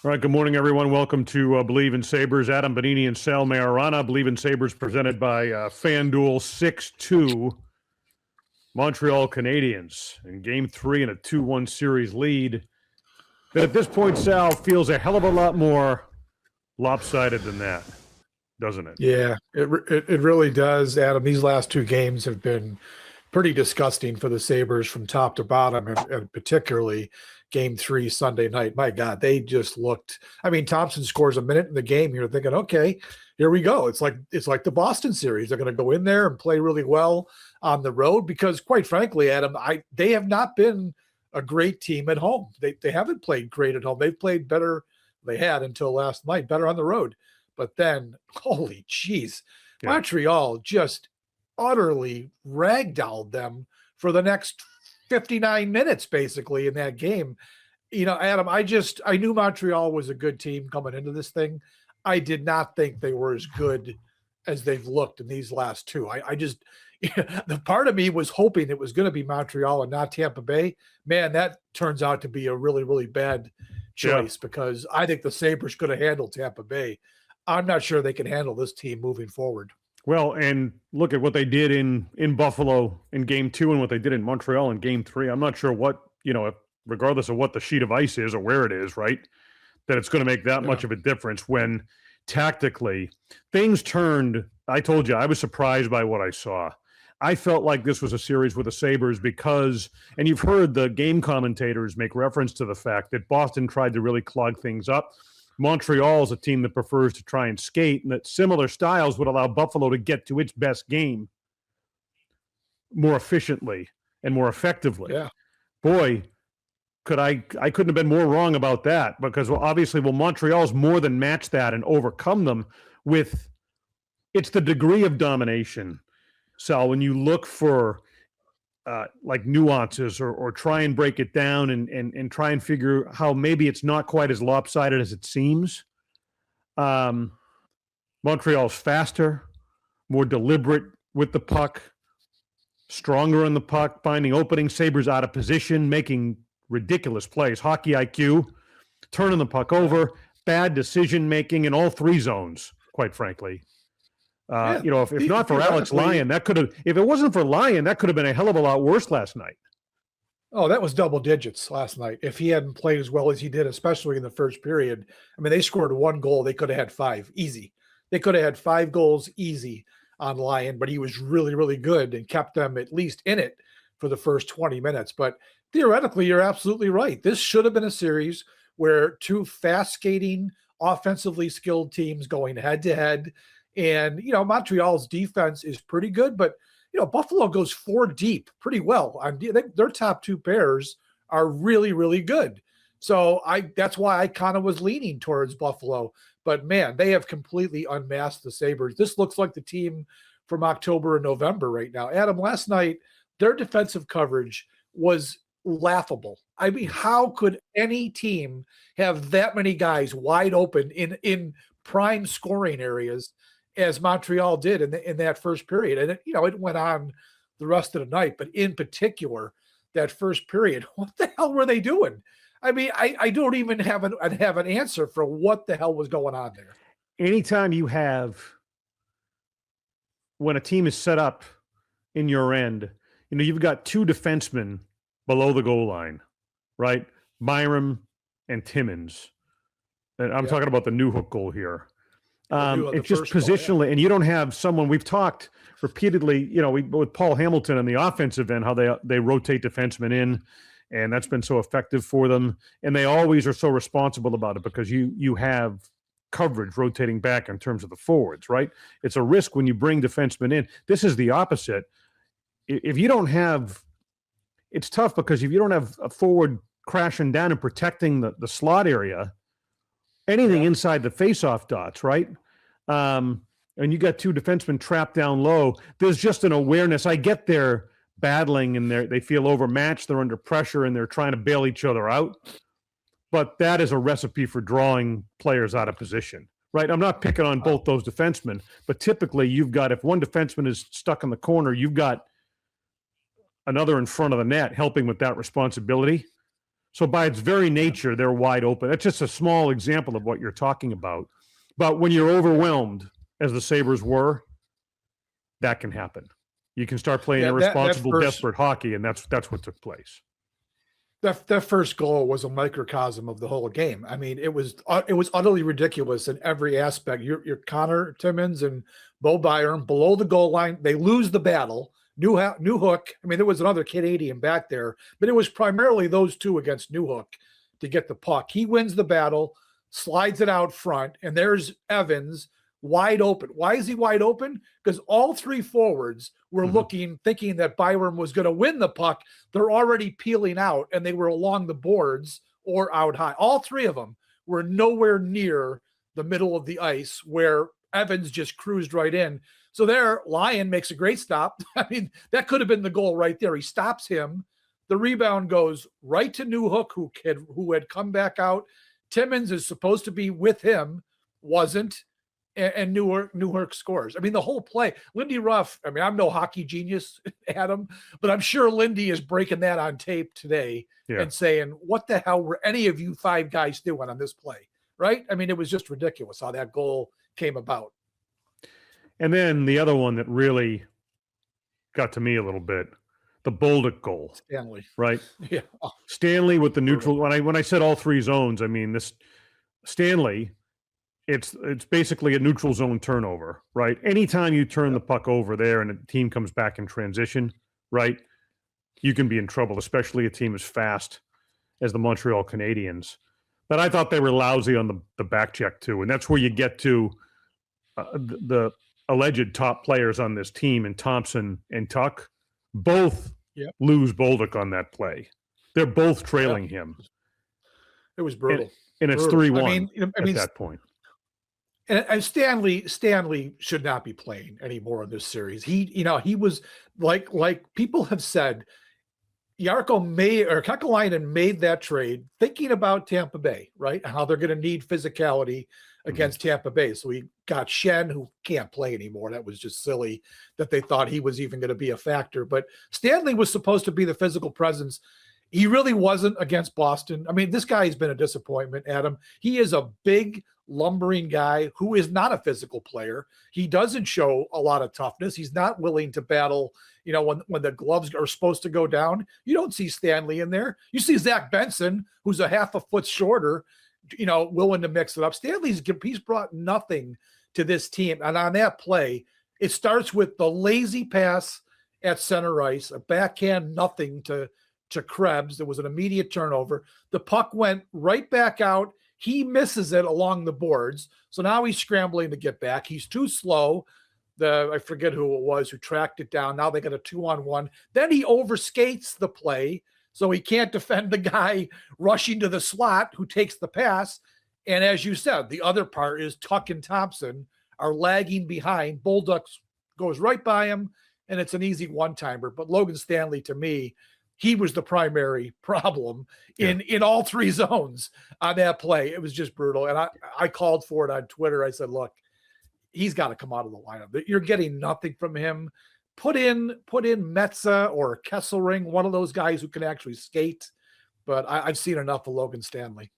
All right, good morning, everyone. Welcome to Believe in Sabres. Adam Benigni and Sal Maiorana. Believe in Sabres presented by FanDuel 6-2 Montreal Canadiens in Game 3 in a 2-1 series lead that at this point, Sal, feels a hell of a lot more lopsided than that, doesn't it? Yeah, it really does, Adam. These last two games have been pretty disgusting for the Sabres from top to bottom, and particularly Game 3 Sunday night. My God, they just looked. I mean, Thompson scores a minute in the game. You're thinking, okay, here we go. It's like the Boston series. They're going to go in there and play really well on the road because, quite frankly, Adam, they have not been a great team at home. They haven't played great at home. They've played better. They had until last night, better on the road. But then, holy jeez, yeah. Montreal just utterly ragdolled them for the next 59 minutes, basically, in that game. You know, Adam, I knew Montreal was a good team coming into this thing. I did not think they were as good as they've looked in these last two. The part of me was hoping it was going to be Montreal and not Tampa Bay. Man, that turns out to be a really, really bad choice because I think the Sabres could have handled Tampa Bay. I'm not sure they can handle this team moving forward. Well, and look at what they did in Buffalo in Game 2 and what they did in Montreal in Game 3. I'm not sure what, regardless of what the sheet of ice is or where it is, right, that it's going to make that much of a difference when tactically things turned. I told you, I was surprised by what I saw. I felt like this was a series with the Sabres because, and you've heard the game commentators make reference to the fact that Boston tried to really clog things up. Montreal is a team that prefers to try and skate, and that similar styles would allow Buffalo to get to its best game more efficiently and more effectively. Yeah. Boy, I couldn't have been more wrong about that because obviously Montreal's more than matched that and overcome them with it's the degree of domination. So when you look for like nuances or try and break it down and try and figure how maybe it's not quite as lopsided as it seems. Montreal's faster, more deliberate with the puck, stronger on the puck, finding openings, Sabres out of position, making ridiculous plays, hockey IQ, turning the puck over, bad decision-making in all three zones, quite frankly. If not for Alex Lyon, if it wasn't for Lyon, that could have been a hell of a lot worse last night. Oh, that was double digits last night. If he hadn't played as well as he did, especially in the first period, I mean, they scored one goal. They could have had five easy. They could have had 5 goals easy on Lyon, but he was really, really good and kept them at least in it for the first 20 minutes. But theoretically, you're absolutely right. This should have been a series where two fast skating, offensively skilled teams going head to head. And, Montreal's defense is pretty good, but, Buffalo goes 4 deep pretty well. Their top 2 pairs are really, really good. So that's why I kind of was leaning towards Buffalo. But, man, they have completely unmasked the Sabres. This looks like the team from October and November right now. Adam, last night, their defensive coverage was laughable. I mean, how could any team have that many guys wide open in prime scoring areas as Montreal did in that first period? And it went on the rest of the night, but in particular, that first period, what the hell were they doing? I mean, I don't even have an answer for what the hell was going on there. Anytime you have, when a team is set up in your end, you've got 2 defensemen below the goal line, right? Byram and Timmins. And I'm talking about the Newhook goal here. It's just positionally, and you don't have someone. We've talked repeatedly, with Paul Hamilton on the offensive end, how they rotate defensemen in, and that's been so effective for them. And they always are so responsible about it because you have coverage rotating back in terms of the forwards, right? It's a risk when you bring defensemen in. This is the opposite. If you don't have, it's tough because if you don't have a forward crashing down and protecting the slot area, anything inside the face-off dots, right? And you got 2 defensemen trapped down low. There's just an awareness. I get they're battling and they feel overmatched. They're under pressure and they're trying to bail each other out. But that is a recipe for drawing players out of position, right? I'm not picking on both those defensemen, but typically you've got, if one defenseman is stuck in the corner, you've got another in front of the net helping with that responsibility. So by its very nature, they're wide open. That's just a small example of what you're talking about. But when you're overwhelmed, as the Sabres were, that can happen. You can start playing irresponsible, desperate hockey, and that's what took place. That first goal was a microcosm of the whole game. I mean, it was utterly ridiculous in every aspect. Your Connor Timmins and Bo Byram below the goal line, they lose the battle. Newhook, I mean, there was another Canadian back there, but it was primarily those two against Newhook to get the puck. He wins the battle, slides it out front, and there's Evans wide open. Why is he wide open? Because all three forwards were looking, thinking that Byram was going to win the puck. They're already peeling out, and they were along the boards or out high. All three of them were nowhere near the middle of the ice where Evans just cruised right in. So there, Lyon makes a great stop. I mean, that could have been the goal right there. He stops him. The rebound goes right to Newhook, who had come back out. Timmins is supposed to be with him, wasn't. And Newhook scores. I mean, the whole play. Lindy Ruff, I mean, I'm no hockey genius, Adam, but I'm sure Lindy is breaking that on tape today and saying, what the hell were any of you five guys doing on this play, right? I mean, it was just ridiculous how that goal came about. And then the other one that really got to me a little bit, the Baldick goal. Stanley. Right? Yeah. Oh, Stanley with the neutral. When I said all three zones, I mean this Stanley, it's basically a neutral zone turnover, right? Anytime you turn the puck over there and a team comes back in transition, right, you can be in trouble, especially a team as fast as the Montreal Canadiens. But I thought they were lousy on the back check too, and that's where you get to the alleged top players on this team, and Thompson and Tuck both lose Baldick on that play. They're both trailing him. It was brutal. And it's 3-1 at that point. And Stanley should not be playing anymore in this series. He was like people have said, Kekalainen made that trade thinking about Tampa Bay, right? How they're going to need physicality against Tampa Bay. So he got Shen, who can't play anymore. That was just silly that they thought he was even going to be a factor. But Stanley was supposed to be the physical presence. He really wasn't against Boston. I mean, this guy has been a disappointment, Adam. He is a big, lumbering guy who is not a physical player. He doesn't show a lot of toughness. He's not willing to battle, when the gloves are supposed to go down. You don't see Stanley in there. You see Zach Benson, who's a half a foot shorter, willing to mix it up. He's brought nothing to this team. And on that play, it starts with the lazy pass at center ice, a backhand nothing to Krebs. There was an immediate turnover. The puck went right back out. He misses it along the boards. So now he's scrambling to get back. He's too slow. I forget who it was who tracked it down. Now they got a 2-on-1. Then he overskates the play, so he can't defend the guy rushing to the slot who takes the pass. And as you said, the other part is Tuck and Thompson are lagging behind. Baldick goes right by him, and it's an easy one-timer. But Logan Stanley, to me, he was the primary problem in all three zones on that play. It was just brutal. And I called for it on Twitter. I said, look, he's got to come out of the lineup. You're getting nothing from him. Put in Metza or Kesselring, one of those guys who can actually skate. But I've seen enough of Logan Stanley.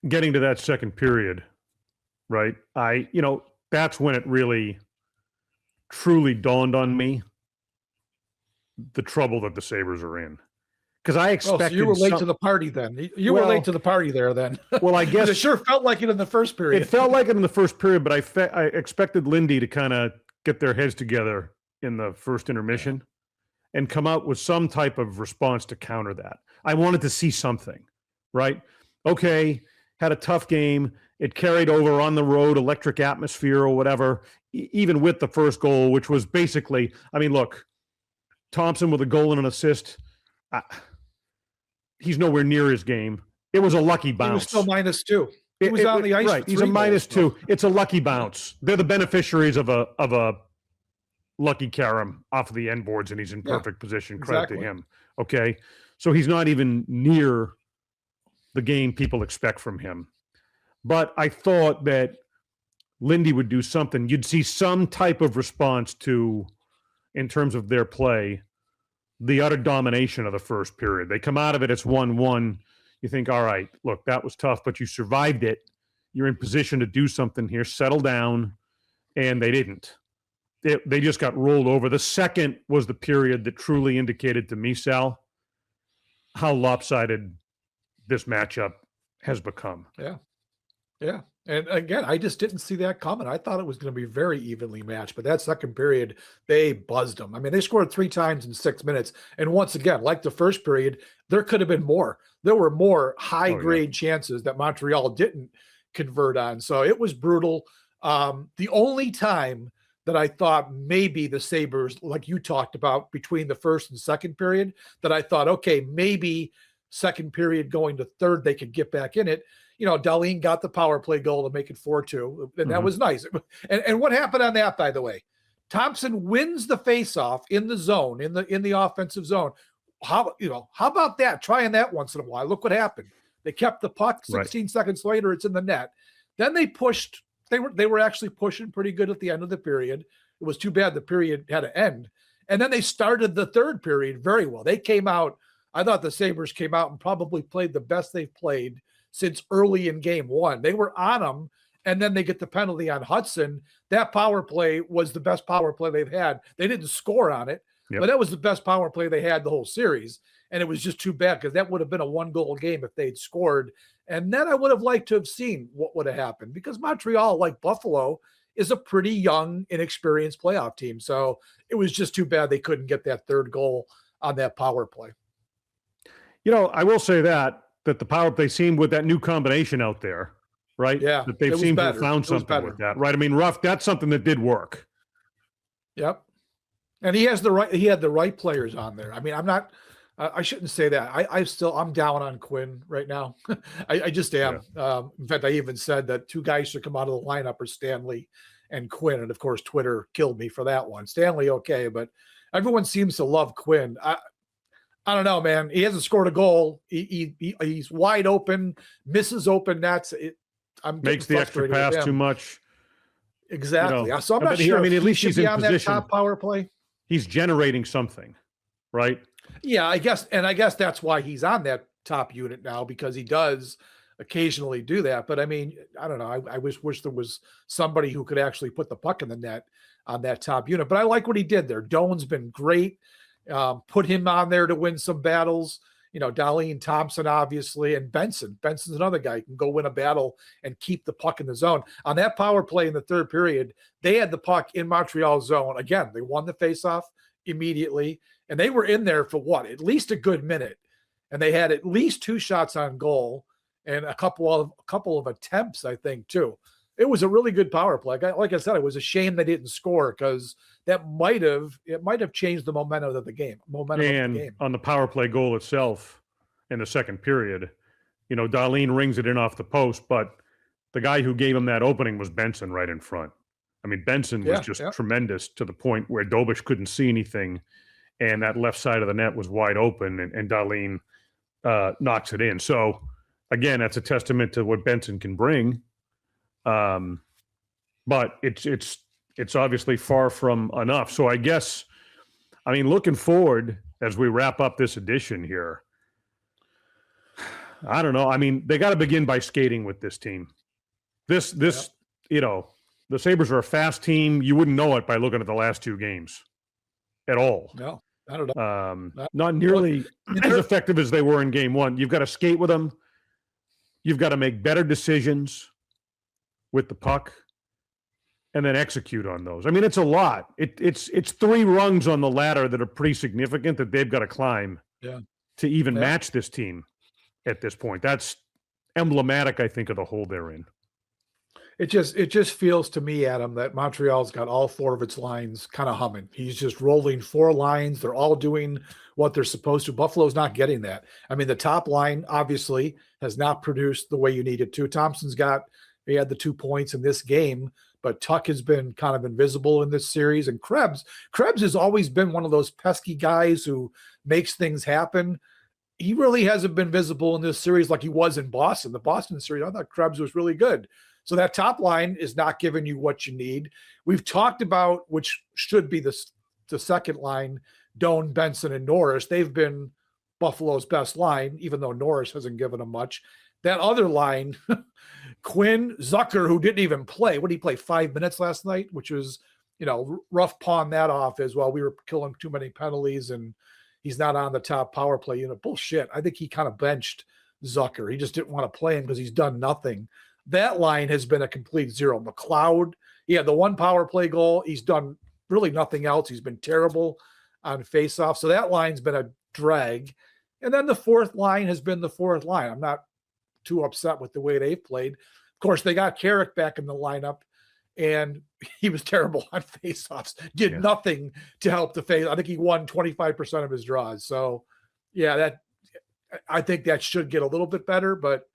Getting to that second period, right? That's when it really, truly dawned on me the trouble that the Sabres are in. Because I expected so you were late to the party then. You were late to the party there then. Well, I guess it sure felt like it in the first period. It felt like it in the first period, but I expected Lindy to kind of get their heads together in the first intermission and come out with some type of response to counter that. I wanted to see something, right? Okay, had a tough game. It carried over on the road, electric atmosphere or whatever, even with the first goal, which was basically, look, Thompson with a goal and an assist, he's nowhere near his game. It was a lucky bounce. He was still -2. He was on the ice. Right, he's a -2. It's a lucky bounce. They're the beneficiaries of a lucky carom off of the end boards, and he's in perfect position. Credit to him. Okay, so he's not even near the game people expect from him. But I thought that Lindy would do something. You'd see some type of response in terms of their play, the utter domination of the first period. They come out of it, it's 1-1. You think, all right, look, that was tough, but you survived it. You're in position to do something here, settle down, and they didn't. They just got rolled over. The second was the period that truly indicated to me, Sal, how lopsided this matchup has become. Yeah. Yeah. And again, I just didn't see that coming. I thought it was going to be very evenly matched, but that second period, they buzzed them. I mean, they scored 3 times in 6 minutes. And once again, like the first period, there could have been more. There were more high-grade chances that Montreal didn't convert on. So it was brutal. The only time that I thought maybe the Sabres, like you talked about, between the first and second period, that I thought, okay, maybe second period going to third, they could get back in it. You know, Darlene got the power play goal to make it 4-2, and that was nice. And what happened on that, by the way? Thompson wins the faceoff in the zone, in the offensive zone. How about that? Trying that once in a while. Look what happened. They kept the puck. 16 seconds later, it's in the net. Then they pushed. They were actually pushing pretty good at the end of the period. It was too bad the period had to end. And then they started the third period very well. They came out. I thought the Sabres came out and probably played the best they've played since early in game one. They were on them, and then they get the penalty on Hudson. That power play was the best power play they've had. They didn't score on it, but that was the best power play they had the whole series. And it was just too bad because that would have been a 1-goal game if they'd scored. And then I would have liked to have seen what would have happened, because Montreal, like Buffalo, is a pretty young, inexperienced playoff team. So it was just too bad they couldn't get that third goal on that power play. You know, I will say that the power play seemed with that new combination out there, right? Yeah. That they've seemed to have found something with that, right? I mean, that's something that did work. Yep. And he had the right players on there. I mean, I shouldn't say that. I'm down on Quinn right now. I just am. Yeah. In fact, I even said that 2 guys should come out of the lineup are Stanley and Quinn. And of course, Twitter killed me for that one. Stanley, okay, but everyone seems to love Quinn. I don't know, man. He hasn't scored a goal. He's wide open, misses open nets. Makes the extra pass too much. Exactly. You know, so I'm not sure. I mean, at least he's in position. That top power play. He's generating something, right? Yeah, I guess that's why he's on that top unit now, because he does occasionally do that. But I mean, I don't know. I wish there was somebody who could actually put the puck in the net on that top unit. But I like what he did there. Doan's been great. Put him on there to win some battles. You know, Darlene Thompson, obviously, and Benson. Benson's another guy who can go win a battle and keep the puck in the zone. On that power play in the third period, they had the puck in Montreal's zone. Again, they won the faceoff immediately, and they were in there for at least a good minute. And they had at least 2 shots on goal and a couple of attempts, I think, too. It was a really good power play. Like I said, it was a shame they didn't score, because that might have changed the momentum of the game. On the power play goal itself in the second period, you know, Darlene rings it in off the post, but the guy who gave him that opening was Benson right in front. I mean, Benson was just tremendous, to the point where Dobish couldn't see anything, and that left side of the net was wide open, and Darlene knocks it in. So again, that's a testament to what Benson can bring. But it's obviously far from enough. So I guess, I mean, looking forward as we wrap up this edition here, I don't know. I mean, they got to begin by skating with this team. You know, the Sabres are a fast team. You wouldn't know it by looking at the last 2 games at all. No, I don't know. Not nearly as effective as they were in game 1. You've got to skate with them. You've got to make better decisions with the puck, and then execute on those. I mean, it's a lot. It's 3 rungs on the ladder that are pretty significant that they've got to climb to even match this team at this point. That's emblematic, I think, of the hole they're in. It just feels to me, Adam, that Montreal's got all 4 of its lines kind of humming. He's just rolling 4 lines. They're all doing what they're supposed to. Buffalo's not getting that. I mean, the top line obviously has not produced the way you need it to. He had the 2 points in this game, but Tuck has been kind of invisible in this series. And Krebs has always been one of those pesky guys who makes things happen. He really hasn't been visible in this series like he was in Boston. The Boston series, I thought Krebs was really good. So that top line is not giving you what you need. We've talked about, which should be the second line, Doan, Benson, and Norris. They've been Buffalo's best line, even though Norris hasn't given them much. That other line, Quinn, Zucker, who didn't even play. What did he play? 5 minutes last night, which was, rough pawn that off as well. We were killing too many penalties and he's not on the top power play unit. Bullshit. I think he kind of benched Zucker. He just didn't want to play him because he's done nothing. That line has been a complete zero. McLeod, the one power play goal. He's done really nothing else. He's been terrible on faceoff. So that line's been a drag. And then the fourth line has been the fourth line. I'm not too upset with the way they've played. Of course, they got Carrick back in the lineup, and he was terrible on faceoffs. Did nothing to help the face. I think he won 25% of his draws. So, I think that should get a little bit better. But,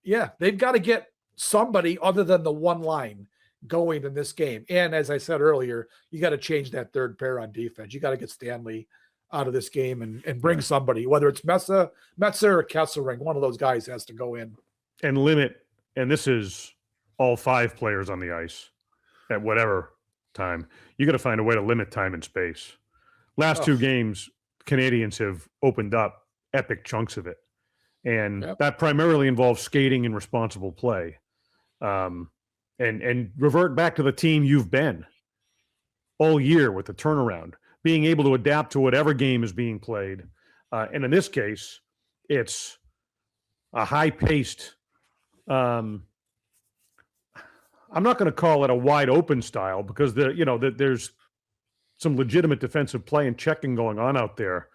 they've got to get somebody other than the one line going in this game. And as I said earlier, you got to change that third pair on defense. You got to get Stanley out of this game and bring somebody, whether it's Metzer or Kesselring. One of those guys has to go in. And limit, and this is all 5 players on the ice at whatever time. You got to find a way to limit time and space. Last 2 games, Canadiens have opened up epic chunks of it. And that primarily involves skating and responsible play. And revert back to the team you've been all year with the turnaround, being able to adapt to whatever game is being played. And in this case, it's a high-paced, I'm not going to call it a wide open style because there's some legitimate defensive play and checking going on out there.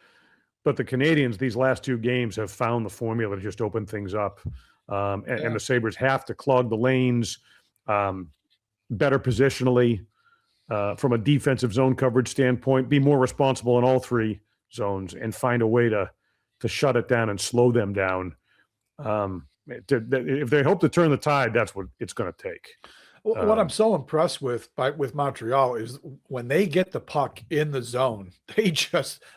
But the Canadiens, these last 2 games, have found the formula to just open things up. And the Sabres have to clog the lanes better positionally from a defensive zone coverage standpoint, be more responsible in all 3 zones and find a way to shut it down and slow them down. If they hope to turn the tide, that's what it's going to take. What I'm so impressed with Montreal is when they get the puck in the zone,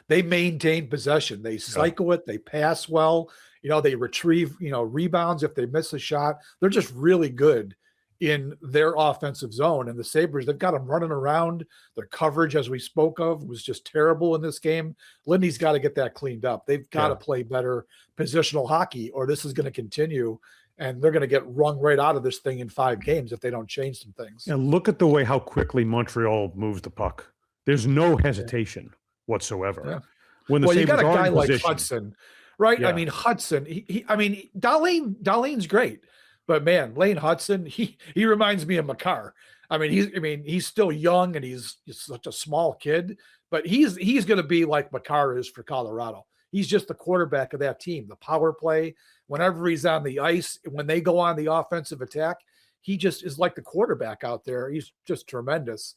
they maintain possession. They cycle it. They pass well. They retrieve, rebounds if they miss a shot. They're just really good in their offensive zone. And the Sabres, they've got them running around. Their coverage, as we spoke of, was just terrible in this game. Lindy's got to get that cleaned up. They've got to play better positional hockey, or this is going to continue. And they're going to get wrung right out of this thing in 5 games if they don't change some things. And look at the way how quickly Montreal moves the puck. There's no hesitation whatsoever. Yeah. When the you got a guy like Hudson, right? Yeah. I mean, Hudson. Dahlene's great, but man, Lane Hudson, he reminds me of Makar. He's still young and he's such a small kid, but he's going to be like Makar is for Colorado. He's just the quarterback of that team. The power play, whenever he's on the ice, when they go on the offensive attack, he just is like the quarterback out there. He's just tremendous.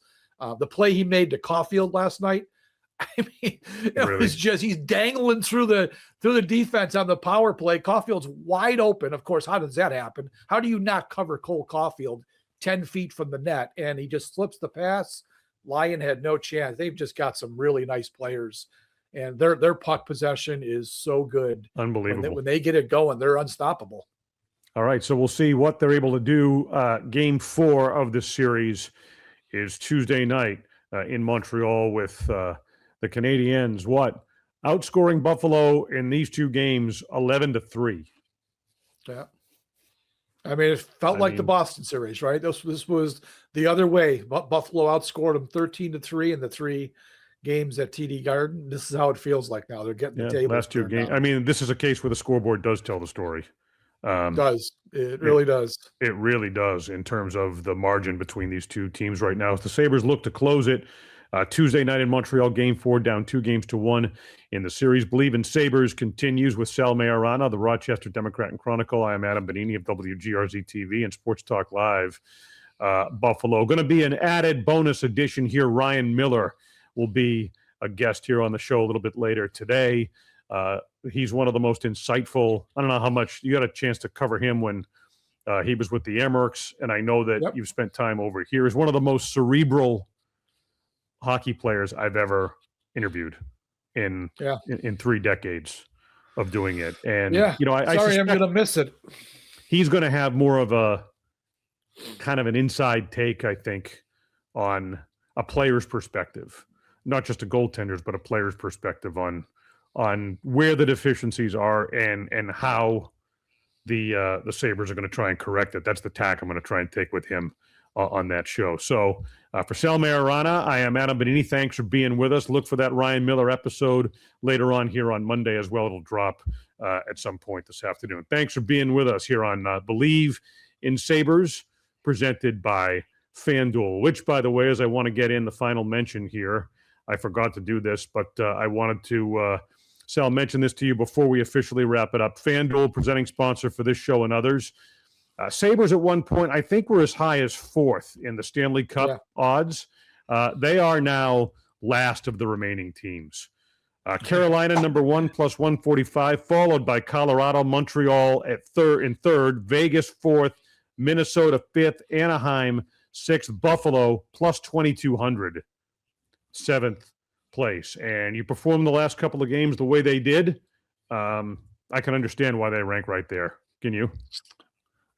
The play he made to Caulfield last night, was just he's dangling through the defense on the power play. Caulfield's wide open. Of course, how does that happen? How do you not cover Cole Caulfield 10 feet from the net? And he just slips the pass. Lyon had no chance. They've just got some really nice players. And their puck possession is so good. Unbelievable. When they get it going, they're unstoppable. All right, so we'll see what they're able to do. Game 4 of this series is Tuesday night in Montreal with the Canadiens. Outscoring Buffalo in these 2 games 11-3. Yeah. It felt like the Boston series, right? This was the other way. Buffalo outscored them 13-3 in the 3 games at TD Garden. This is how it feels like now. They're getting the table. Last 2 games. This is a case where the scoreboard does tell the story. It really does. It really does in terms of the margin between these 2 teams right now. As the Sabres look to close it Tuesday night in Montreal, Game 4, down 2-1 in the series. Believe in Sabres continues with Sal Maiorana, the Rochester Democrat and Chronicle. I am Adam Benigni of WGRZ TV and Sports Talk Live. Buffalo. Going to be an added bonus edition here. Ryan Miller will be a guest here on the show a little bit later today. He's one of the most insightful. I don't know how much you got a chance to cover him when he was with the Amerks, and I know that you've spent time over here. He's one of the most cerebral hockey players I've ever interviewed in 3 decades of doing it. And I'm going to miss it. He's going to have more of a kind of an inside take, I think, on a player's perspective. not just a goaltender's, but a player's perspective on where the deficiencies are and how the Sabres are going to try and correct it. That's the tack I'm going to try and take with him on that show. So for Sal Maiorana, I am Adam Benigni. Thanks for being with us. Look for that Ryan Miller episode later on here on Monday as well. It'll drop at some point this afternoon. Thanks for being with us here on Believe in Sabres, presented by FanDuel, which, by the way, as I want to get in the final mention here, I forgot to do this, but I wanted to, Sal, mention this to you before we officially wrap it up. FanDuel, presenting sponsor for this show and others. Sabres at one point, I think, were as high as 4th in the Stanley Cup odds. They are now last of the remaining teams. Carolina, number 1, plus 145, followed by Colorado, Montreal at third, Vegas 4th, Minnesota 5th, Anaheim 6th, Buffalo plus 2,200, 7th place. And you perform the last couple of games the way they did, I can understand why they rank right there. Can you?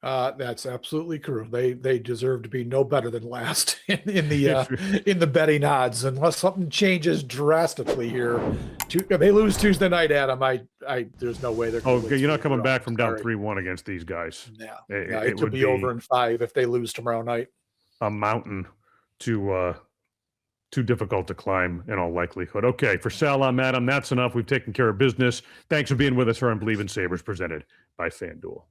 That's absolutely true. They deserve to be no better than last in the betting odds, unless something changes drastically here. If they lose Tuesday night, Adam, there's no way they're. Okay, you're not coming back from down 3-1 against these guys. Yeah, it could be over in 5 if they lose tomorrow night. A mountain too difficult to climb in all likelihood. Okay, for Sal, I'm Adam. That's enough. We've taken care of business. Thanks for being with us here on Believe in Sabres, presented by FanDuel.